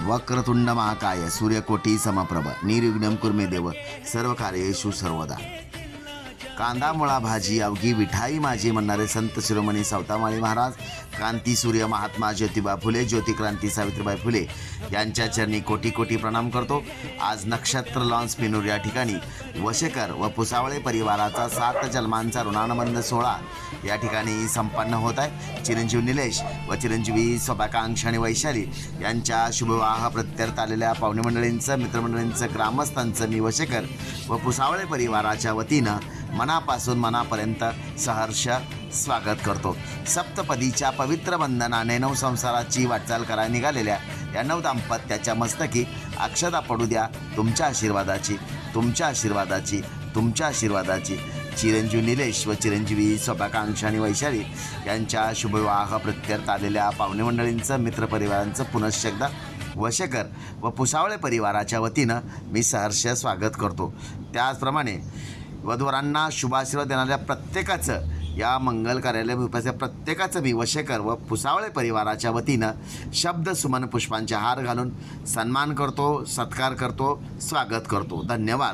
वक्रतुंड महाकाय सूर्यकोटी समप्रभ निर्विघ्नं कुर्मे देव सर्व कार्येषु सर्वदा। कांदा मुळा भाजी अवघी विठाई माझी म्हणणारे संत शिरोमणी सावतामाळी महाराज, क्रांती सूर्य महात्मा ज्योतिबा फुले, ज्योतिक्रांती सावित्रीबाई फुले यांच्या चरणी कोटी कोटी प्रणाम करतो। आज नक्षत्र लॉन्स पिनूर या ठिकाणी वशेकर व पुसावळे परिवाराचा 7 जन्मांचा ऋणानुबंध सोहळा या ठिकाणी संपन्न होत आहे। चिरंजीव निलेश व चिरंजीवी सौभाकांक्ष आणि वैशाली यांच्या शुभविवाह प्रत्यर्थ आलेल्या पाहुणे मंडळींचं, मित्रमंडळींचं, ग्रामस्थांचं मी वशेकर व पुसावळे परिवाराच्या वतीनं मनापासून मनापर्यंत सहर्ष स्वागत करतो। सप्तपदीच्या पवित्र बंधनाने नवसंसाराची वाटचाल करायला निघालेल्या या नवदाम्पत्याच्या मस्तकी अक्षता पडू द्या तुमच्या आशीर्वादाची, तुमच्या आशीर्वादाची, तुमच्या आशीर्वादाची। चिरंजीव निलेश व चिरंजीवी सौभाकांक्ष आणि वैशाली यांच्या शुभविवाह प्रत्यर्थ आलेल्या पाहुणे मंडळींचं, मित्रपरिवारांचं पुनश्च एकदा वशेकर व पुसावळे परिवाराच्या वतीनं मी सहर्ष स्वागत करतो। त्याचप्रमाणे वधूवरांना शुभाशीर्वाद देणाऱ्या प्रत्येकाचं, या मंगल कार्यालय उपस्थित प्रत्येकाचं मी वशेकर व पुसावळे परिवाराच्या वतीनं शब्द सुमन पुष्पांचे हार घालून सन्मान करतो, सत्कार करतो, स्वागत करतो। धन्यवाद।